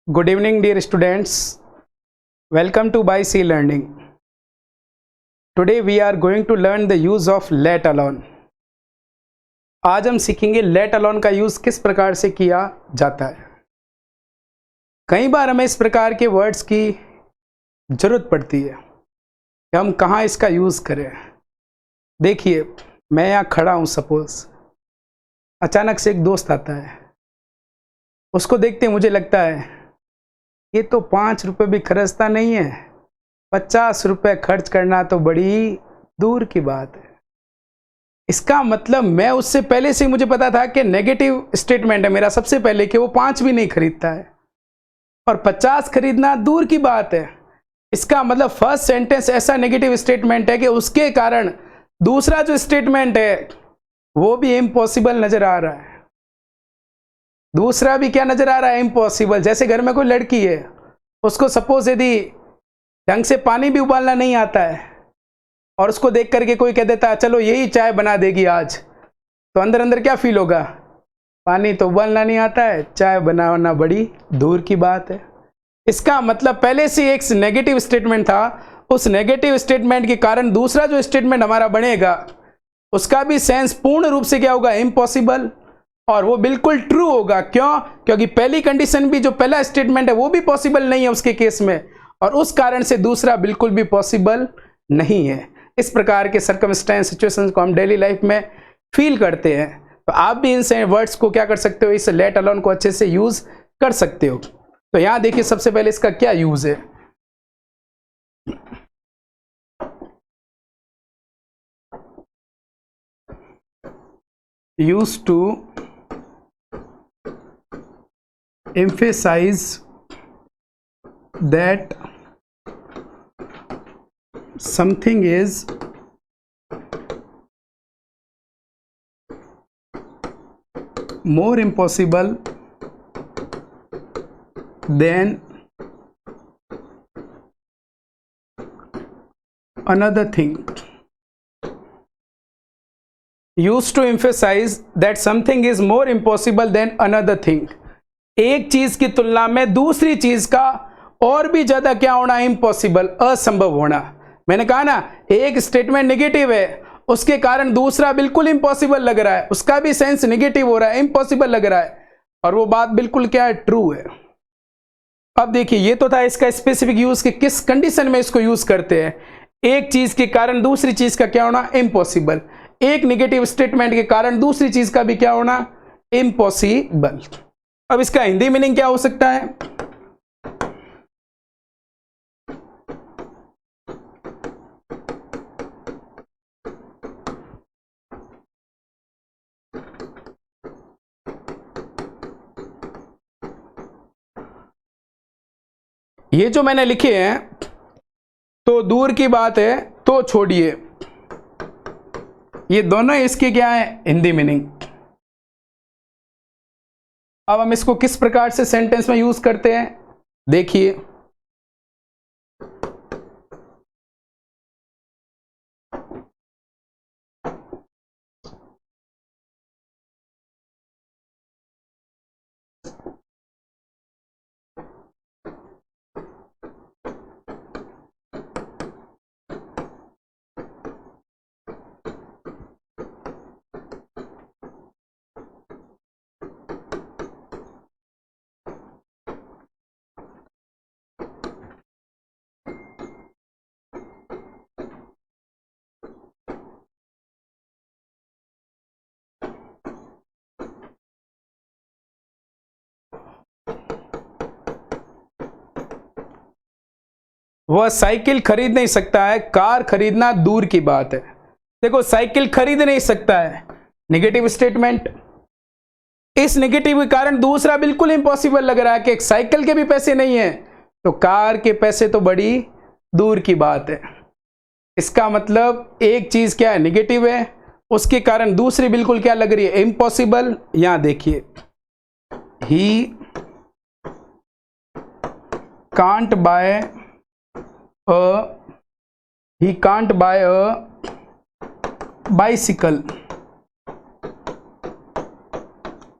Good evening, dear students. Welcome to By C Learning. Today we are going to learn the use of let alone. आज हम सीखेंगे let alone का use किस प्रकार से किया जाता है। कई बार हमें इस प्रकार के वर्ड्स की जरूरत पड़ती है कि हम कहाँ इसका यूज करें। देखिए, मैं यहाँ खड़ा हूँ, सपोज अचानक से एक दोस्त आता है, उसको देखते मुझे लगता है ये तो 5 रुपये भी खर्चता नहीं है, 50 रुपये खर्च करना तो बड़ी दूर की बात है। इसका मतलब मैं उससे पहले से मुझे पता था कि नेगेटिव स्टेटमेंट है मेरा सबसे पहले कि वो 5 भी नहीं खरीदता है और 50 खरीदना दूर की बात है। इसका मतलब फर्स्ट सेंटेंस ऐसा नेगेटिव स्टेटमेंट है कि उसके कारण दूसरा जो स्टेटमेंट है वो भी इम्पॉसिबल नजर आ रहा है। दूसरा भी क्या नजर आ रहा है? इम्पॉसिबल। जैसे घर में कोई लड़की है, उसको सपोज यदि ढंग से पानी भी उबालना नहीं आता है और उसको देख करके कोई कह देता है चलो यही चाय बना देगी आज, तो अंदर अंदर क्या फील होगा? पानी तो उबालना नहीं आता है, चाय बनाना बड़ी दूर की बात है। इसका मतलब पहले से एक नेगेटिव स्टेटमेंट था, उस नेगेटिव स्टेटमेंट के कारण दूसरा जो स्टेटमेंट हमारा बनेगा उसका भी सेंस पूर्ण रूप से क्या होगा? इम्पॉसिबल। और वो बिल्कुल ट्रू होगा। क्यों? क्योंकि पहली कंडीशन भी, जो पहला स्टेटमेंट है वो भी पॉसिबल नहीं है उसके केस में, और उस कारण से दूसरा बिल्कुल भी पॉसिबल नहीं है। इस प्रकार के सर्कमस्टेंस सिचुएशंस को हम डेली लाइफ में फील करते हैं। तो आप भी इन वर्ड्स को क्या कर सकते हो? इस लेट अलोन को अच्छे से यूज कर सकते हो। तो यहां देखिए, सबसे पहले इसका क्या यूज है। Use to emphasize that something is more impossible than another thing. Used to emphasize that something is more impossible than another thing. एक चीज की तुलना में दूसरी चीज का और भी ज्यादा क्या होना? इम्पॉसिबल, असंभव होना। मैंने कहा ना, एक स्टेटमेंट नेगेटिव है, उसके कारण दूसरा बिल्कुल इम्पॉसिबल लग रहा है, उसका भी सेंस नेगेटिव हो रहा है, इम्पॉसिबल लग रहा है, और वो बात बिल्कुल क्या है? ट्रू है। अब देखिए, ये तो था इसका स्पेसिफिक यूज कि किस कंडीशन में इसको यूज करते हैं। एक चीज के कारण दूसरी चीज का क्या होना? इम्पॉसिबल। एक नेगेटिव स्टेटमेंट के कारण दूसरी चीज का भी क्या होना? इम्पॉसिबल। अब इसका हिंदी मीनिंग क्या हो सकता है? ये जो मैंने लिखे हैं, तो दूर की बात है, तो छोड़िए, ये दोनों इसके क्या है? हिंदी मीनिंग। अब हम इसको किस प्रकार से सेंटेंस में यूज करते हैं, देखिए। वह साइकिल खरीद नहीं सकता है, कार खरीदना दूर की बात है। देखो, साइकिल खरीद नहीं सकता है, नेगेटिव स्टेटमेंट। इस नेगेटिव के कारण दूसरा बिल्कुल इम्पॉसिबल लग रहा है कि एक साइकिल के भी पैसे नहीं है, तो कार के पैसे तो बड़ी दूर की बात है। इसका मतलब एक चीज क्या है? नेगेटिव है, उसके कारण दूसरी बिल्कुल क्या लग रही है? इम्पॉसिबल। यहां देखिए, he can't buy he can't buy a bicycle,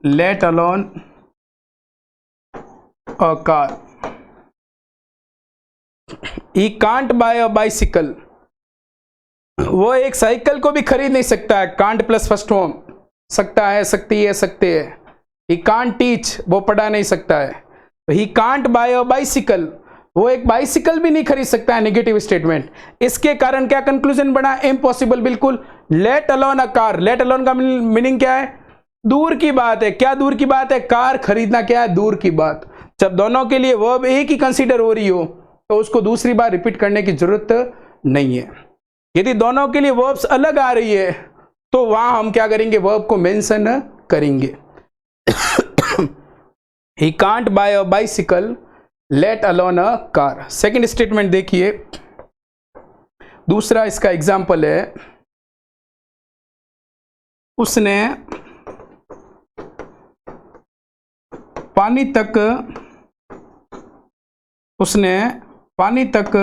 let alone a car. He can't buy a bicycle, वो एक साइकिल को भी खरीद नहीं सकता है। कांट प्लस फर्स्ट फॉर्म, सकता है, सकती है, सकते है। ही कांट टीच, वो पढ़ा नहीं सकता है। He can't buy a bicycle, वो एक बाइसिकल भी नहीं खरीद सकता है, नेगेटिव स्टेटमेंट। इसके कारण क्या कंक्लूजन बना? इम्पॉसिबल, बिल्कुल। Let alone a car, let alone का मीनिंग क्या है? दूर की बात है। क्या दूर की बात है? कार खरीदना क्या है? दूर की बात। जब दोनों के लिए वर्ब एक ही कंसीडर हो रही हो तो उसको दूसरी बार रिपीट करने की जरूरत नहीं है। यदि दोनों के लिए वर्ब्स अलग आ रही है तो वहां हम क्या करेंगे? वर्ब को मेंशन करेंगे। He can't buy a bicycle, let alone a car. Second statement देखिए, दूसरा इसका एग्जाम्पल है, उसने पानी तक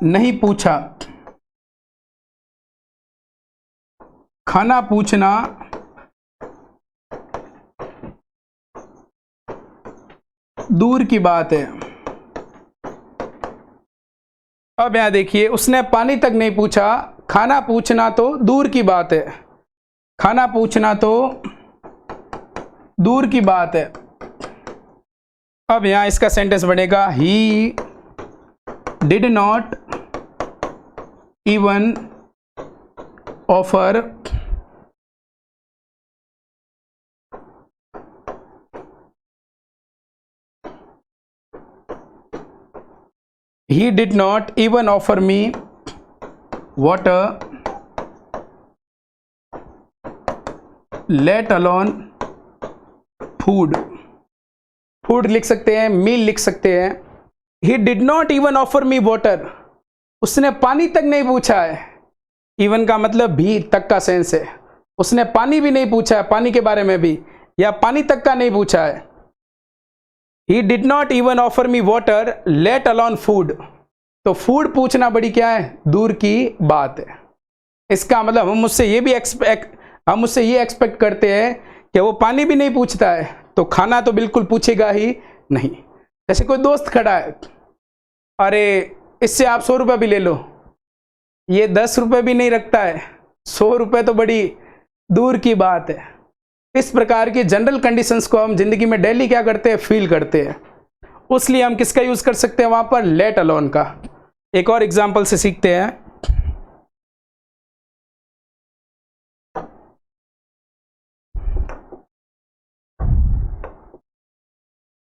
नहीं पूछा। खाना पूछना दूर की बात है। अब यहां देखिए, उसने पानी तक नहीं पूछा, खाना पूछना तो दूर की बात है। खाना पूछना तो दूर की बात है। अब यहां इसका सेंटेंस बनेगा, he did not even offer he did not even offer me water, let alone food। Food लिख सकते हैं, मील लिख सकते हैं। he did not even offer me water, उसने पानी तक नहीं पूछा है। इवन का मतलब भी, तक का सेंस है। उसने पानी भी नहीं पूछा है, पानी के बारे में भी, या पानी तक का नहीं पूछा है। He did not even offer me water, let alone food। तो फूड पूछना बड़ी क्या है? दूर की बात है। इसका मतलब हम मुझसे ये एक्सपेक्ट करते हैं कि वो पानी भी नहीं पूछता है तो खाना तो बिल्कुल पूछेगा ही नहीं। जैसे कोई दोस्त खड़ा है, अरे इससे आप 100 रुपये भी ले लो, ये 10 रुपये भी नहीं रखता है, 100 रुपये तो बड़ी दूर की बात है। इस प्रकार की जनरल कंडीशंस को हम जिंदगी में डेली क्या करते हैं? फील करते हैं। उसलिए हम किसका यूज कर सकते हैं वहां पर? लेट अलोन का। एक और एग्जांपल से सीखते हैं।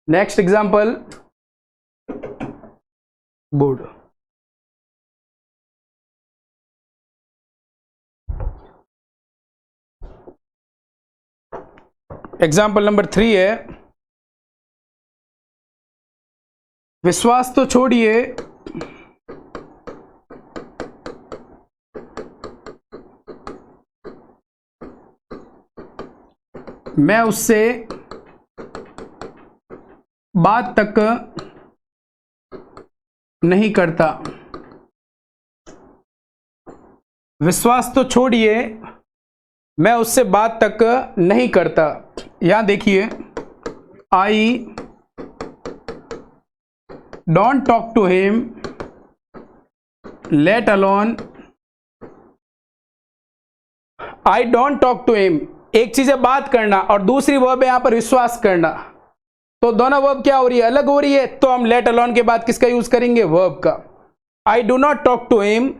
Next example, board. Example number 3 है, विश्वास तो छोड़िए, मैं उससे बात तक नहीं करता। विश्वास तो छोड़िए, मैं उससे बात तक नहीं करता। यहां देखिए, I don't talk to him, let alone. I don't talk to him, एक चीज है बात करना और दूसरी वर्ब है यहां पर विश्वास करना। तो दोनों वर्ब क्या हो रही है? अलग हो रही है। तो हम लेट अलोन के बाद किसका यूज करेंगे? वर्ब का। I do not talk to him,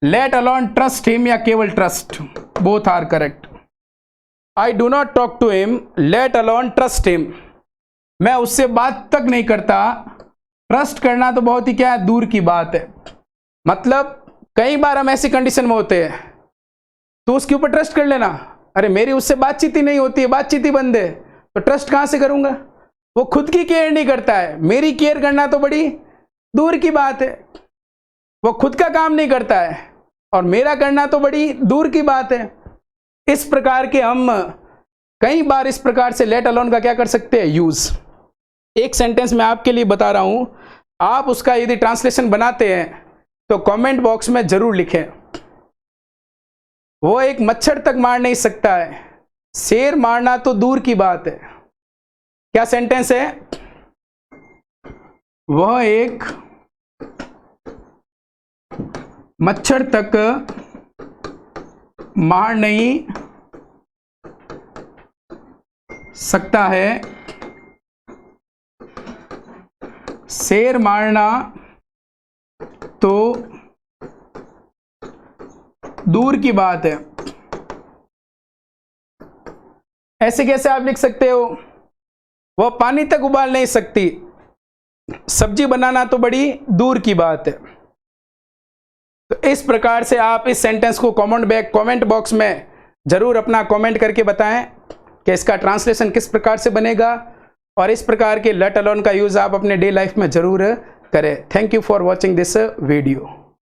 let alone trust him, या केवल trust, both are correct. I do not talk to him, let alone trust him, मैं उससे बात तक नहीं करता। ट्रस्ट करना तो बहुत ही क्या है? दूर की बात है। मतलब कई बार हम ऐसी कंडीशन में होते हैं तो उसके ऊपर ट्रस्ट कर लेना। अरे मेरी उससे बातचीत ही नहीं होती है, बातचीत ही बंद है, तो ट्रस्ट कहां से करूंगा? वो खुद की केयर नहीं करता है, मेरी केयर करना तो बड़ी दूर की बात है। वो खुद का काम नहीं करता है और मेरा करना तो बड़ी दूर की बात है। इस प्रकार के हम कई बार इस प्रकार से लेट अलोन का क्या कर सकते हैं? यूज। एक सेंटेंस मैं आपके लिए बता रहा हूं, आप उसका यदि ट्रांसलेशन बनाते हैं तो कमेंट बॉक्स में जरूर लिखें। वो एक मच्छर तक मार नहीं सकता है, शेर मारना तो दूर की बात है। क्या सेंटेंस है? वह एक मच्छर तक मार नहीं सकता है, शेर मारना तो दूर की बात है। ऐसे कैसे आप लिख सकते हो? वह पानी तक उबाल नहीं सकती, सब्जी बनाना तो बड़ी दूर की बात है। तो इस प्रकार से आप इस सेंटेंस को कमेंट बॉक्स में जरूर अपना कमेंट करके बताएं कि इसका ट्रांसलेशन किस प्रकार से बनेगा, और इस प्रकार के लेट अलोन का यूज आप अपने डे लाइफ में जरूर करें। Thank you for watching this video.